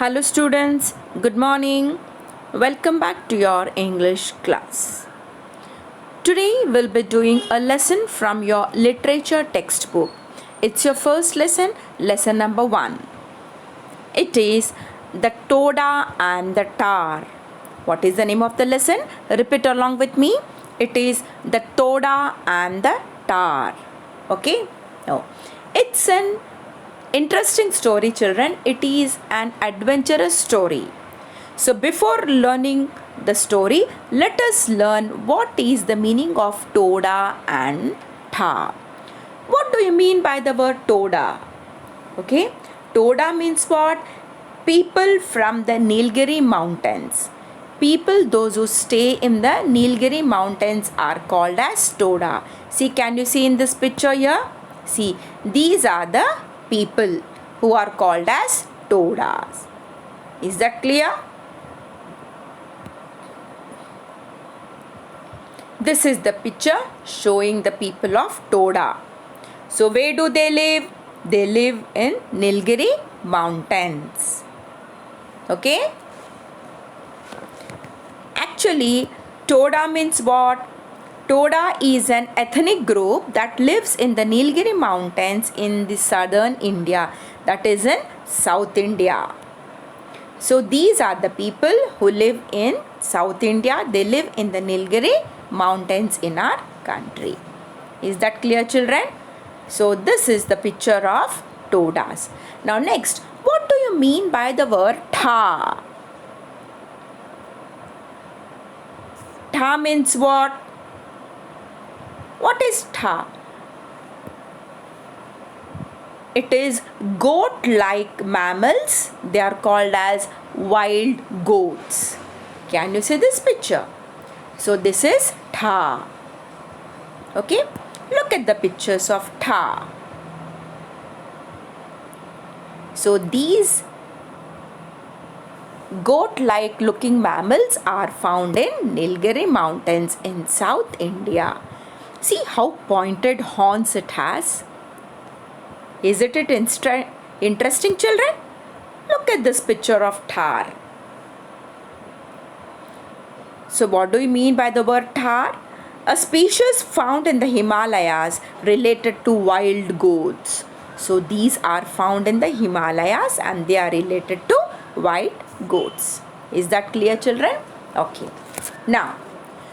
Hello students, good morning. Welcome back to your English class. Today we'll be doing a lesson from your literature textbook. It's your first lesson, lesson number 1. It is the Toda and the Tahr. What is the name of the lesson? Repeat along with me. It is the Toda and the Tahr. Okay? No. It's an interesting story, children. It is an adventurous story. So before learning the story, let us learn what is the meaning of Toda and Tahr. What do you mean by the word Toda? Okay, Toda means what? People from the Nilgiri mountains. People, those who stay in the Nilgiri mountains, are called as Toda. See, can you see in this picture here? See, these are the people who are called as Todas. Is that clear? This is the picture showing the people of Toda. So where do they live? They live in Nilgiri mountains. Okay? Actually, Toda means what? Toda is an ethnic group that lives in the Nilgiri mountains in the southern India, that is in South India. So these are the people who live in South India. They live in the Nilgiri mountains in our country. Is that clear, children? So this is the picture of Todas. Now next, what do you mean by the word Tahr? Tahr means what? What is Tahr? It is goat-like mammals. They are called as wild goats. Can you see this picture? So this is Tahr. Okay? Look at the pictures of Tahr. So these goat-like looking mammals are found in Nilgiri mountains in South India. See how pointed horns it has. Isn't it interesting, children? Look at this picture of Tahr. So what do you mean by the word Tahr? A species found in the Himalayas related to wild goats. So these are found in the Himalayas and they are related to wild goats. Is that clear, children? Okay. Now,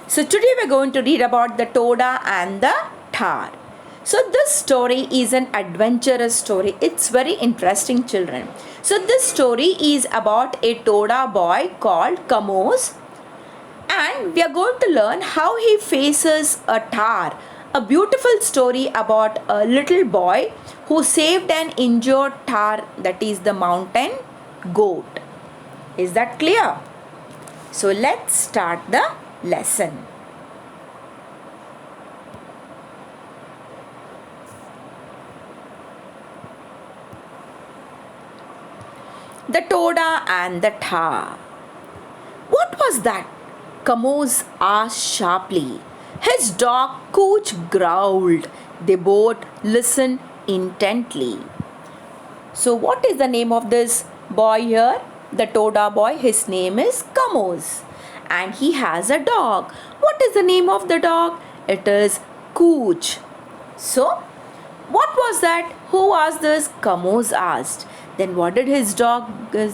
so today we're going to read about the Toda and the Tahr. So this story is an adventurous story. It's very interesting, children. So this story is about a Toda boy called Kamos, and we are going to learn how he faces a Tahr. A beautiful story about a little boy who saved an injured Tahr, that is the mountain goat. Is that clear? So let's start the lesson. The Toda and the Tahr. What was that? Kamos asked sharply. His dog Cooch growled. They both listened intently. So what is the name of this boy here? The Toda boy. His name is Kamos. And he has a dog. What is the name of the dog? It is Cooch. So, what was that? Who asked this? Kamos asked. Then what did his dog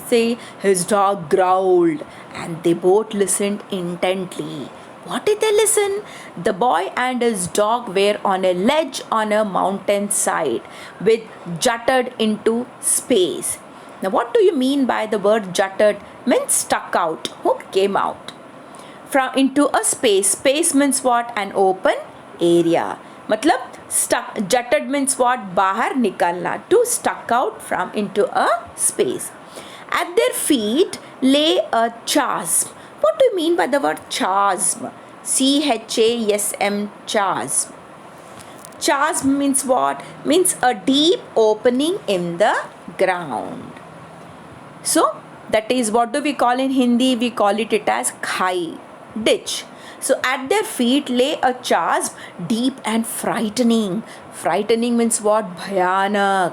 say? His dog growled. And they both listened intently. What did they listen? The boy and his dog were on a ledge on a mountain side, with jutted into space. Now what do you mean by the word jutted? Means stuck out, who came out from into a space. Space means what? An open area. Matlab stuck, jutted means what? Bahar nikalna, to stuck out from into a space. At their feet lay a chasm. What do you mean by the word chasm? C-H-A-S-M, chasm. Chasm means what? Means a deep opening in the ground. So that is, what do we call in Hindi? We call it as khai, ditch. So at their feet lay a chasm, deep and frightening. Frightening means what? Bhayanak.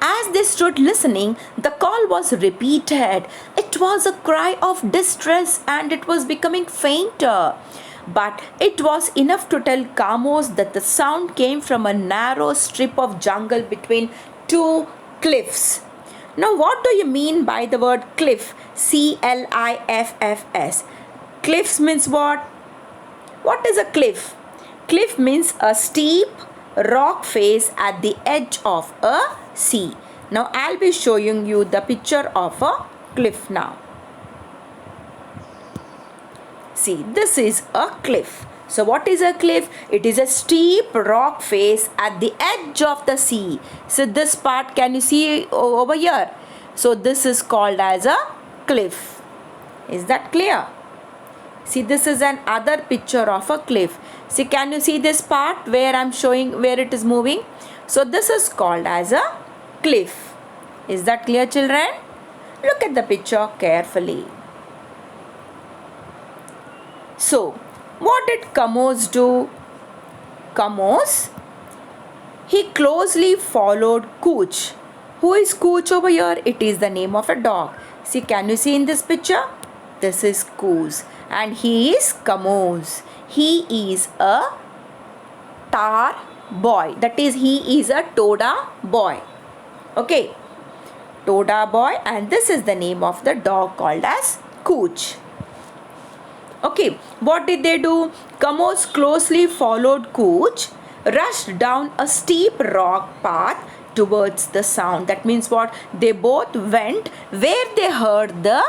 As they stood listening, the call was repeated. It was a cry of distress and it was becoming fainter. But it was enough to tell Kamos that the sound came from a narrow strip of jungle between two cliffs. Now, what do you mean by the word cliff? Cliffs. Cliffs means what? What is a cliff? Cliff means a steep rock face at the edge of a sea. Now, I'll be showing you the picture of a cliff now. See, this is a cliff. So, what is a cliff? It is a steep rock face at the edge of the sea. So, this part, can you see over here? So, this is called as a cliff. Is that clear? See, this is an other picture of a cliff. See, can you see this part where I'm showing where it is moving? So, this is called as a cliff. Is that clear, children? Look at the picture carefully. So, what did Kamos do? Kamos, he closely followed Cooch. Who is Cooch over here? It is the name of a dog. See, can you see in this picture? This is Cooch and he is Kamos. He is a Tahr boy. That is, he is a Toda boy. Okay. Toda boy, and this is the name of the dog called as Cooch. Okay, what did they do? Kamos closely followed Cooch, rushed down a steep rock path towards the sound. That means what? They both went where they heard the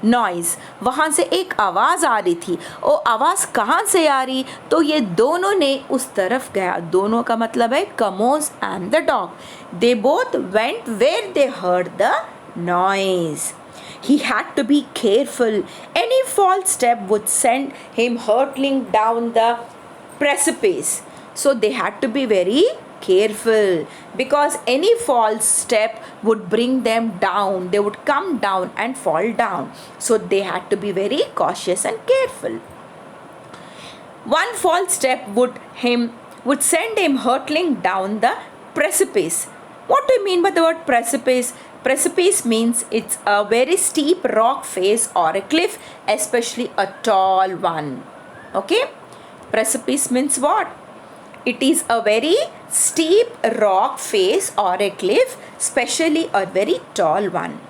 noise. वहाँ से एक आवाज़ आ रही थी. वो आवाज़ कहाँ से आ रही? तो ये दोनों ने उस तरफ गया. दोनों का मतलब है Kamose and the dog. They both went where they heard the noise. He had to be careful. Any false step would send him hurtling down the precipice. So they had to be very careful because any false step would bring them down. They would come down and fall down. So they had to be very cautious and careful. One false step would send him hurtling down the precipice. What do you mean by the word precipice? Precipice means it's a very steep rock face or a cliff, especially a tall one. Okay? Precipice means what? It is a very steep rock face or a cliff, especially a very tall one.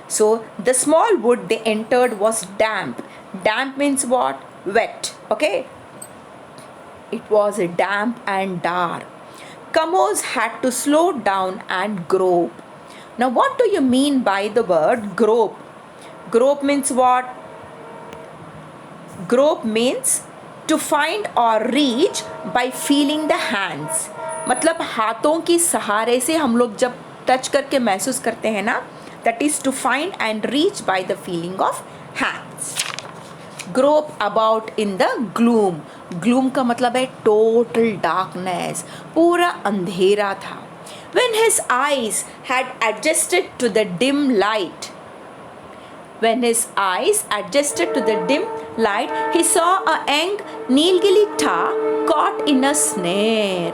So the small wood they entered was damp. Damp means what? Wet. Okay? It was damp and dark. Kamos had to slow down and grope. Now what do you mean by the word grope? Grope means what? Grope means to find or reach by feeling the hands. मतलब हाथों की सहारे से हम लोग जब touch करके महसूस करते हैं ना, that is to find and reach by the feeling of hands. Grope about in the gloom. Gloom का मतलब है total darkness. पूरा अंधेरा था. When his eyes had adjusted to the dim light, he saw a young Nilgiri Tahr caught in a snare.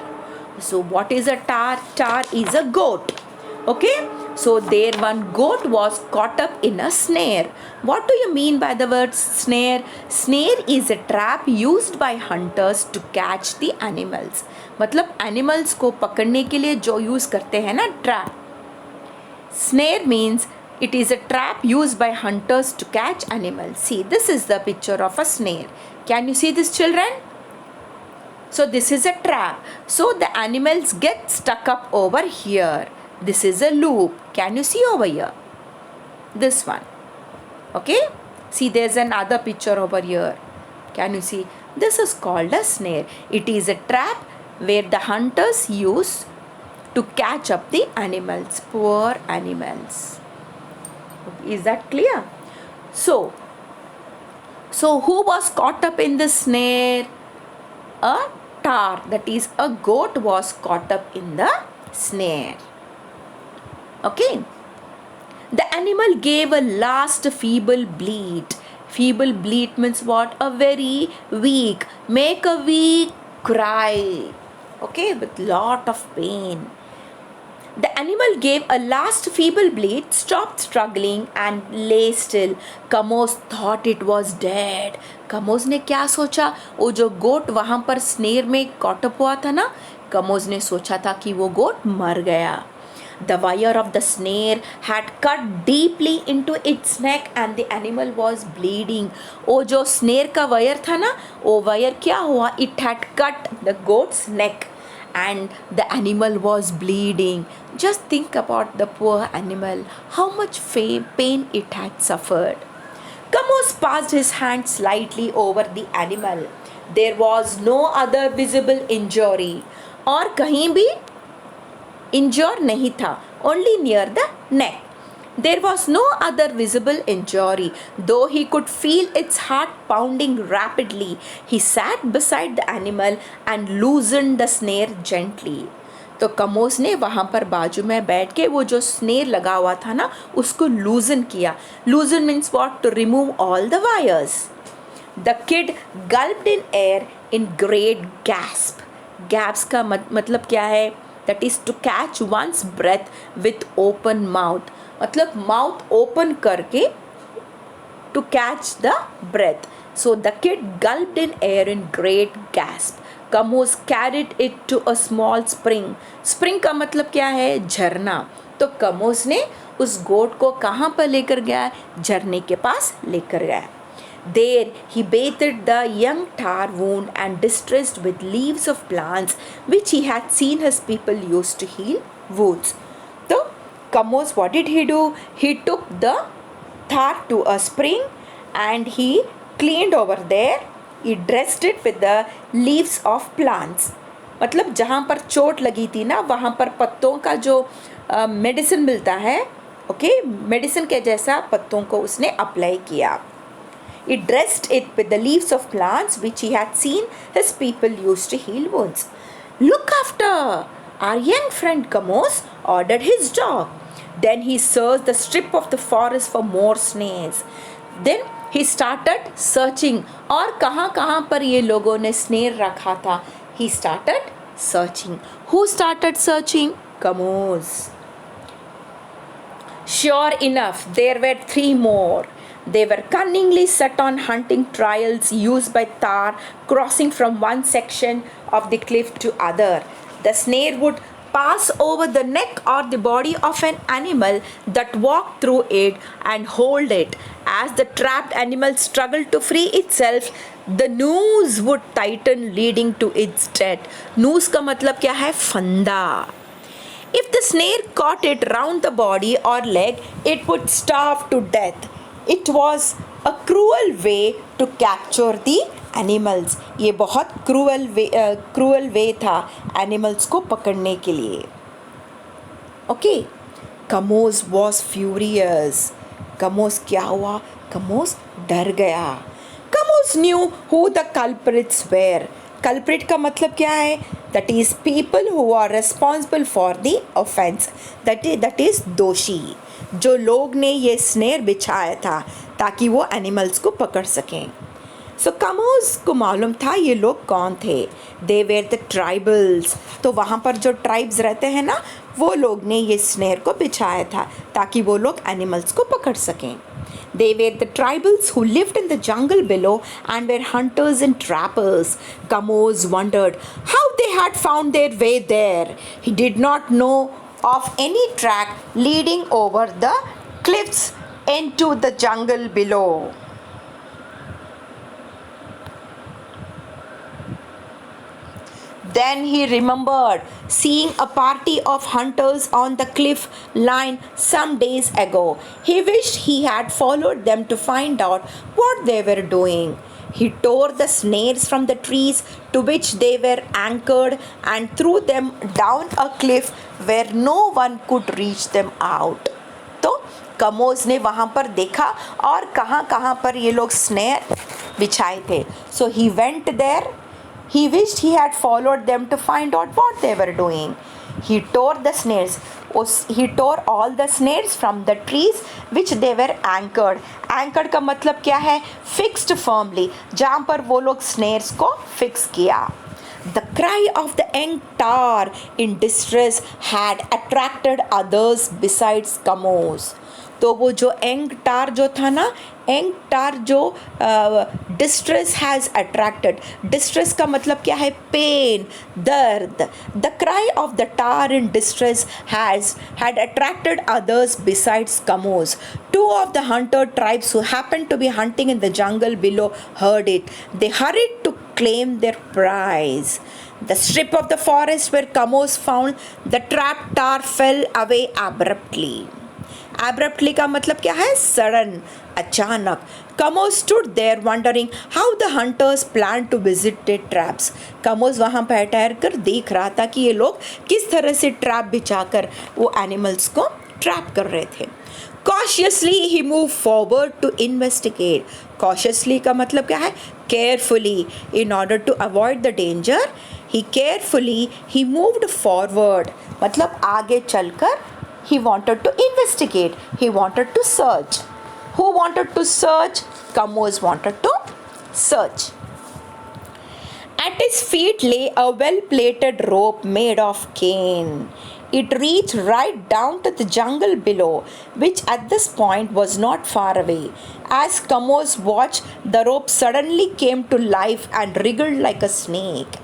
So what is a Tahr? Tahr is a goat. Okay? So there one goat was caught up in a snare. What do you mean by the word snare? Snare is a trap used by hunters to catch the animals. मतलब animals को पकड़ने के लिए जो use करते हैं ना trap. Snare means it is a trap used by hunters to catch animals. See, this is the picture of a snare. Can you see this, children? So this is a trap. So the animals get stuck up over here. This is a loop. Can you see over here? This one. Okay? See, there's another picture over here. Can you see? This is called a snare. It is a trap where the hunters use to catch up the animals, poor animals. Is that clear? So who was caught up in the snare? A Tahr, that is a goat, was caught up in the snare. Okay. The animal gave a last feeble bleat. Feeble bleat means what? A very weak. Make a weak cry. Okay, with lot of pain. The animal gave a last feeble bleat, stopped struggling and lay still. Kamos thought it was dead. कमोज ने क्या सोचा? वो जो गोट वहाँ पर snare में caught up हुआ था ना, कमोज ने सोचा था कि वो गोट मर गया. The wire of the snare had cut deeply into its neck and the animal was bleeding. वो जो snare का wire था ना, वो wire क्या हुआ? It had cut the goat's neck and the animal was bleeding. Just think about the poor animal, how much pain it had suffered. Kamos passed his hand slightly over the animal. There was no other visible injury. और कहीं भी injure नहीं था, only near the neck. There was no other visible injury, though he could feel its heart pounding rapidly. He sat beside the animal and loosened the snare gently. तो कमोस ने वहाँ पर बाजू में बैठ के वो जो स्नेर लगा हुआ था ना, उसको लूजन किया. Loosen means what? To remove all the wires. The kid gulped in air in great gasp. गैप्स का मतलब क्या है? That is to catch one's breath with open mouth. मतलब माउथ ओपन करके to catch the breath. So the kid gulped in air in great gasp. Kamose carried it to a small spring. Spring का मतलब क्या है? झरना. तो कमोस ने उस गोट को कहाँ पर लेकर गया? झरने के पास लेकर गया. There he bathed the young tar wound and distressed with leaves of plants which he had seen his people used to heal wounds. So Kamos, what did he do? He took the tar to a spring and he cleaned over there. He dressed it with the leaves of plants. मतलब जहाँ पर चोट लगी थी ना, वहाँ पर पत्तों का जो मेडिसिन मिलता है, ओके, मेडिसिन के जैसा पत्तों को उसने अप्लाई किया. He dressed it with the leaves of plants which he had seen his people used to heal wounds. Look after our young friend Kamos, ordered his dog. Then he searched the strip of the forest for more snares. Then he started searching. और कहाँ पर ये लोगों ने snare रखा था? He started searching. Who started searching? Kamos. Sure enough, there were 3 more. They were cunningly set on hunting trails used by Tahr, crossing from one section of the cliff to other. The snare would pass over the neck or the body of an animal that walked through it and hold it. As the trapped animal struggled to free itself, the noose would tighten, leading to its death. Noose का मतलब क्या है? फंदा. If the snare caught it round the body or leg, it would starve to death. It was a cruel way to capture the animals. ये बहुत cruel way था animals को पकड़ने के लिए. Okay. Kamos was furious. Kamos क्या हुआ? Kamos डर गया. Kamos knew who the culprits were. Culprit का मतलब क्या है? That is people who are responsible for the offense. That is दोषी. जो लोग ने ये स्नेर बिछाया था ताकि वो एनिमल्स को पकड़ सकें. सो कमोस को मालूम था ये लोग कौन थे. They were the tribals. तो वहाँ पर जो ट्राइब्स रहते हैं ना, वो लोग ने ये स्नेर को बिछाया था ताकि वो लोग एनिमल्स को पकड़ सकें. They were the tribals who lived in the jungle below and were hunters and trappers. Kamos wondered how they had found their way there. He did not know of any track leading over the cliffs into the jungle below. Then he remembered seeing a party of hunters on the cliff line some days ago. He wished he had followed them to find out what they were doing. He tore the snares from the trees to which they were anchored and threw them down a cliff where no one could reach them out. तो कमोज ने वहाँ पर देखा और कहाँ पर ये लोग स्नेर बिछाए थे. So he went there. He wished he had followed them to find out what they were doing. He tore the snares. He tore all the snares from the trees which they were anchored. Anchored का मतलब क्या है? Fixed firmly. जहाँ पर वो लोग snares को fix किया. The cry of the young Tahr in distress had attracted others besides Kamos. तो वो जो एंग टार जो था ना, एंग टार जो डिस्ट्रेस हैज़ अट्रैक्टेड, डिस्ट्रेस का मतलब क्या है, पेन, दर्द. The cry of the tar in distress had attracted others besides Kamos. Two of the hunter tribes who happened to be hunting in the jungle below heard it. They hurried to claim their prize. The strip of the forest where Kamos found the trapped Tahr fell away abruptly. Abruptly का मतलब क्या है, sudden, अचानक. Kamos stood there wondering how the hunters planned to visit their traps. Kamos वहाँ पर ठहर कर देख रहा था कि ये लोग किस तरह से ट्रैप बिछाकर वो एनिमल्स को ट्रैप कर रहे थे. Cautiously he moved forward to investigate. Cautiously का मतलब क्या है, carefully. In order to avoid the danger, he moved forward. मतलब आगे चलकर he wanted to investigate. He wanted to search. Who wanted to search? Kamos wanted to search. At his feet lay a well-plaited rope made of cane. It reached right down to the jungle below, which at this point was not far away. As Kamos watched, the rope suddenly came to life and wriggled like a snake.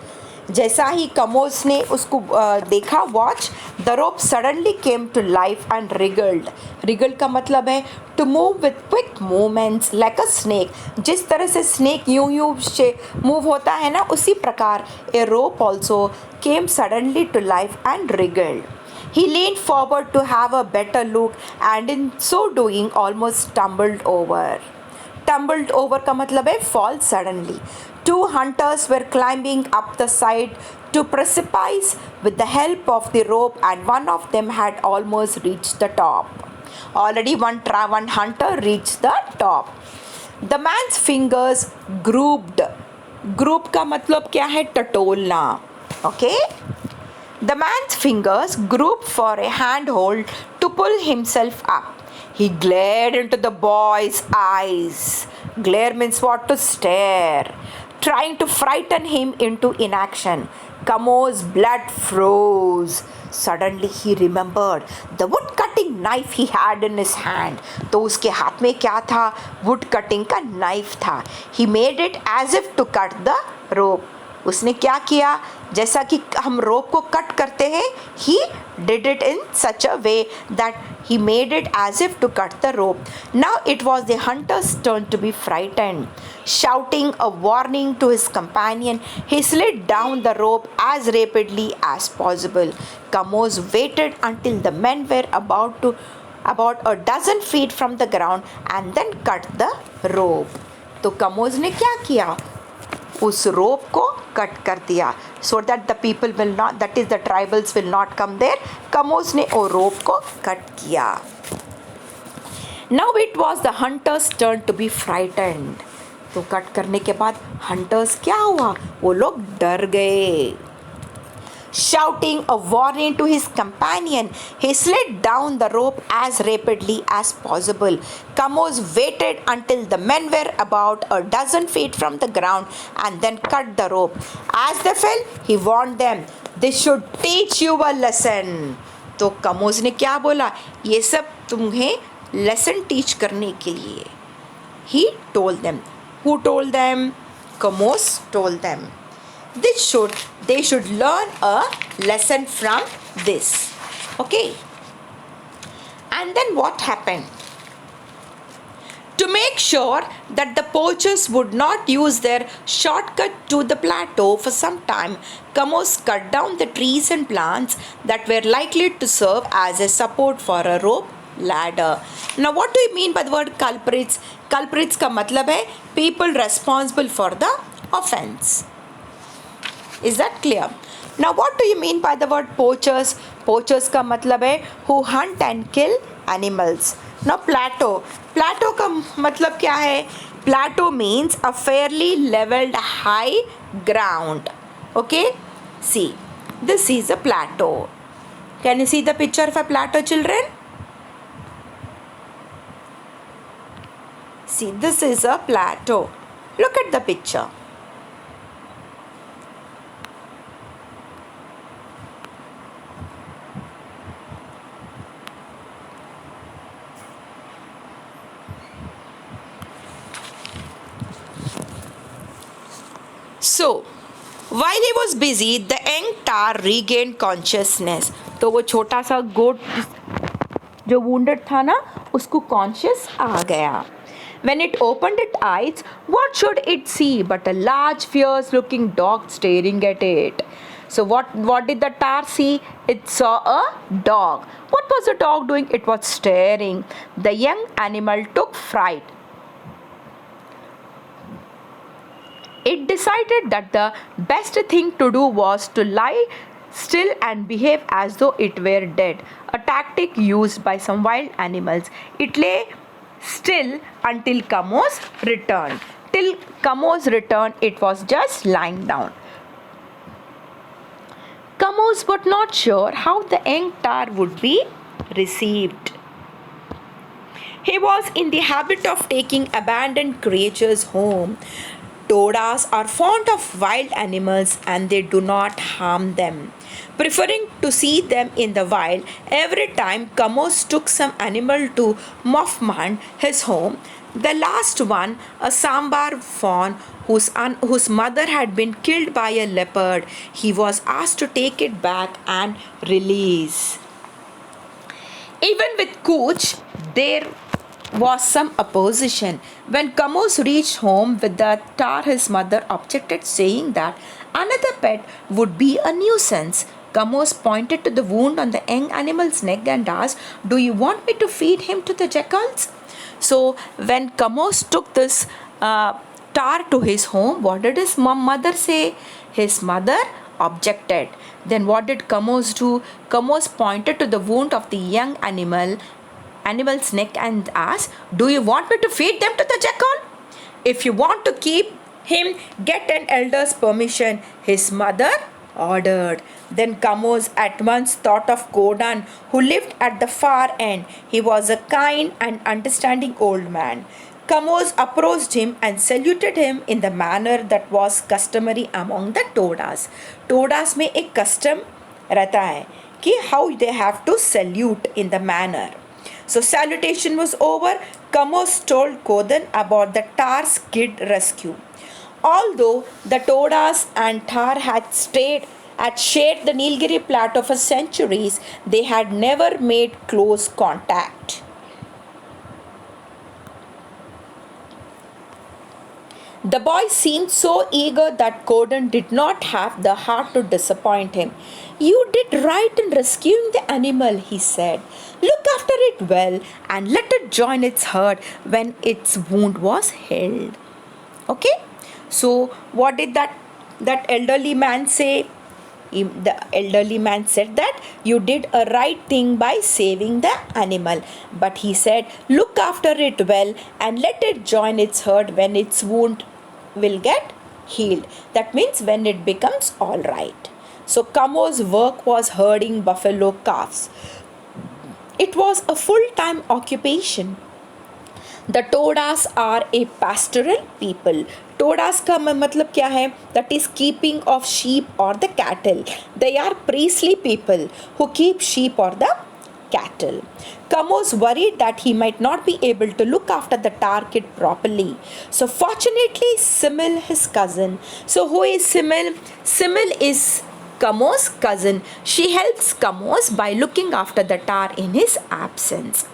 जैसा ही कमोस ने उसको देखा, watch, the rope suddenly came to life and wriggled का मतलब है to move with quick movements like a snake. जिस तरह से स्नेक यूं से मूव होता है ना, उसी प्रकार a rope also came suddenly to life and wriggled. He leaned forward to have a better look and in so doing almost tumbled over. Tumbled over का मतलब है fall suddenly. Two hunters were climbing up the side to precipice with the help of the rope and one of them had almost reached the top. Already one hunter reached the top. The man's fingers grouped. Group का मतलब क्या है, टटोलना. Okay? The man's fingers grouped for a handhold to pull himself up. He glared into the boy's eyes. Glare means what? To stare. Trying to frighten him into inaction. Kamo's blood froze. Suddenly he remembered the wood cutting knife he had in his hand. तो उसके हाथ में क्या था? Wood cutting का knife था. He made it as if to cut the rope. उसने क्या किया? जैसा कि हम रोप को कट करते हैं, he did it in such a way that he made it as if to cut the rope. Now it was the hunter's turn to be frightened. Shouting a warning to his companion, he slid down the rope as rapidly as possible. Kamos waited until the men were about a dozen feet from the ground and then cut the rope. तो कमोज ने क्या किया? उस रोप को cut कर दिया, so that the people will not, that is the tribals will not come there. कमोज ने वो रोप को कट किया. Now it was the hunters' turn to be frightened. तो कट करने के बाद hunters क्या हुआ? वो लोग डर गए. Shouting a warning to his companion, he slid down the rope as rapidly as possible. Kamos waited until the men were about a dozen feet from the ground and then cut the rope. As they fell, he warned them, "This should teach you a lesson." तो कमोज ने क्या बोला? ये सब तुम्हें lesson teach करने के लिए. He told them. Who told them? Kamos told them. They should learn a lesson from this. Okay? And then what happened? To make sure that the poachers would not use their shortcut to the plateau for some time, Kamos cut down the trees and plants that were likely to serve as a support for a rope ladder. Now what do you mean by the word culprits? Culprits का मतलब है people responsible for the offense. Is that clear? Now what do you mean by the word poachers? Poachers का मतलब है who hunt and kill animals. Now plateau. Plateau का मतलब क्या है? Plateau means a fairly leveled high ground. Okay? See, this is a plateau. Can you see the picture of a plateau, children? See, this is a plateau. Look at the picture. So, while he was busy, the young tar regained consciousness. तो वो छोटा सा गोट जो wounded था ना, उसको conscious आ गया. When it opened its eyes, what should it see but a large, fierce-looking dog staring at it? So what did the tar see? It saw a dog. What was the dog doing? It was staring. The young animal took fright. It decided that the best thing to do was to lie still and behave as though it were dead, a tactic used by some wild animals. It lay still until Kamos returned. Till Kamos returned, it was just lying down. Kamos was not sure how the young tar would be received. He was in the habit of taking abandoned creatures home. Todas are fond of wild animals and they do not harm them. Preferring to see them in the wild, every time Kamos took some animal to Moffman, his home, the last one, a sambar fawn whose mother had been killed by a leopard, he was asked to take it back and release. Even with Cooch, there was some opposition. When Kamos reached home with the tar, his mother objected, saying that another pet would be a nuisance. Kamos pointed to the wound on the young animal's neck and asked, "Do you want me to feed him to the jackals?" So, when Kamos took this tar to his home, what did his mother say? His mother objected. Then what did Kamos do? Kamos pointed to the wound of the young animal's neck and asked, "Do you want me to feed them to the jackal?" "If you want to keep him, get an elder's permission," his mother ordered. Then Kamos at once thought of Kodan, who lived at the far end. He was a kind and understanding old man. Kamos approached him and saluted him in the manner that was customary among the Todas. Todas में एक custom रहता है कि how they have to salute in the manner. So salutation was over. Kamos told Kodan about the Tar's kid rescue. Although the Todas and Tahr had shared the Nilgiri plateau for centuries, they had never made close contact. The boy seemed so eager that Kodan did not have the heart to disappoint him. "You did right in rescuing the animal," he said. "Look after it well and let it join its herd when its wound was healed." Okay? So, what did that elderly man say? The elderly man said that you did a right thing by saving the animal. But he said, "Look after it well and let it join its herd when its wound will get healed." That means when it becomes all right. So Kamo's work was herding buffalo calves. It was a full-time occupation. The Todas are a pastoral people. Todas का मतलब क्या है? That is keeping of sheep or the cattle. They are priestly people who keep sheep or the cattle. Kamos worried that he might not be able to look after the Tahr kid properly. So fortunately, Simil, his cousin. So who is Simil? Simil is Kamos' cousin. She helps Kamos by looking after the Tahr in his absence.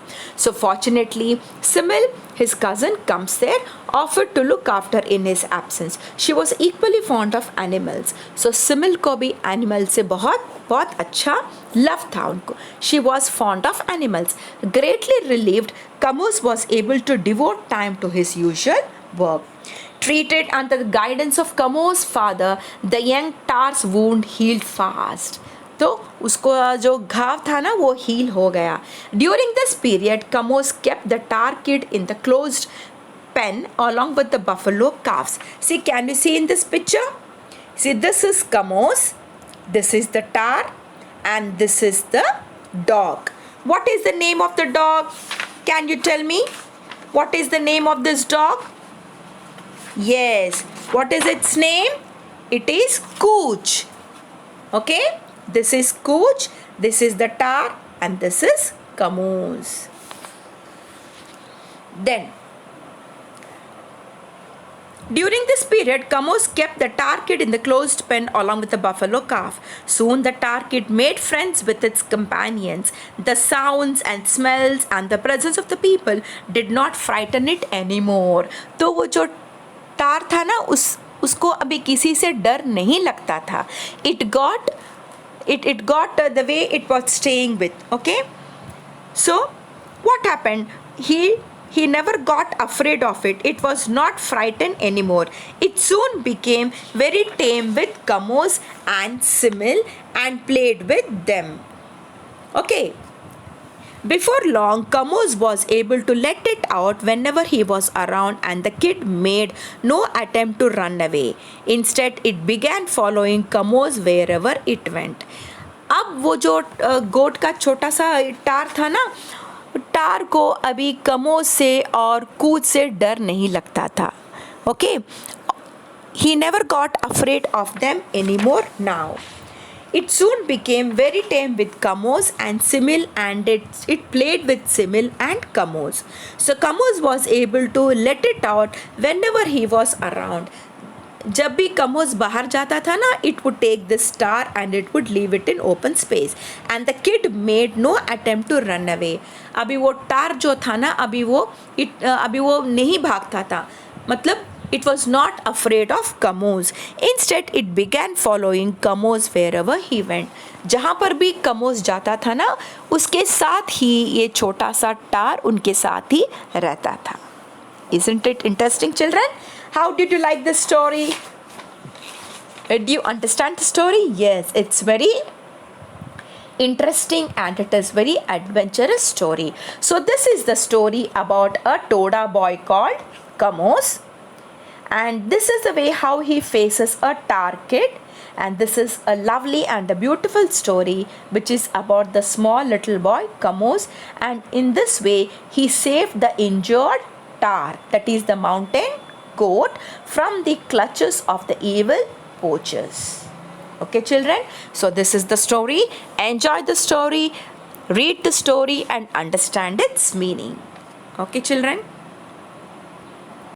So fortunately, Simil, his cousin, comes there, offered to look after in his absence. She was equally fond of animals. So Simil को भी animal से बहुत अच्छा love था उनको. She was fond of animals. Greatly relieved, Kamos was able to devote time to his usual work. Treated under the guidance of Kamos' father, the young Tahr's wound healed fast. तो उसको जो घाव था ना वो heal हो गया. During this period, Kamos kept the Tahr kid in the closed pen along with the buffalo calves. See, can you see in this picture? See, this is Kamos, this is the Tahr, and this is the dog. What is the name of the dog? Can you tell me? What is the name of this dog? Yes. What is its name? It is Cooch. Okay? This is Cooch, this is the Tahr, and this is Kamos. Then, During this period, Kamos kept the Tahr kid in the closed pen along with the buffalo calf. Soon the Tahr kid made friends with its companions. The sounds and smells and the presence of the people did not frighten it anymore. तो वो जो टार था ना उसको अभी किसी से डर नहीं लगता था. It got the way it was staying with. Okay, so what happened? He never got afraid of it. It was not frightened anymore. It soon became very tame with Kamos and Simil and played with them. Okay. Before long, Kamos was able to let it out whenever he was around, and the kid made no attempt to run away. Instead, it began following Kamos wherever it went. अब वो जो गोट का छोटा सा टार था ना, टार को अभी कमोज से और कूद से डर नहीं लगता था. Okay, he never got afraid of them anymore now. It soon became very tame with Kamos and Simil, and it played with Simil and Kamos. So Kamos was able to let it out whenever he was around. जब भी कमोज बाहर जाता था ना, it would take this star and it would leave it in open space, and the kid made no attempt to run away. अभी वो टार जो था ना, अभी वो नहीं भागता था, मतलब it was not afraid of Kamos. Instead, it began following Kamos wherever he went. जहाँ पर भी कमोज जाता था ना, उसके साथ ही ये छोटा सा टार उनके साथ ही रहता था. Isn't it interesting, children? How did you like this story? Did you understand the story? Yes, it's very interesting and it is very adventurous story. So this is the story about a Toda boy called Kamos, and this is the way how he faces a Tahr kid, and this is a lovely and a beautiful story which is about the small little boy Kamos, and in this way he saved the injured Tahr, that is the mountain goat, from the clutches of the evil poachers. Okay, children, so this is the story. Enjoy the story, read the story and understand its meaning. Okay, children.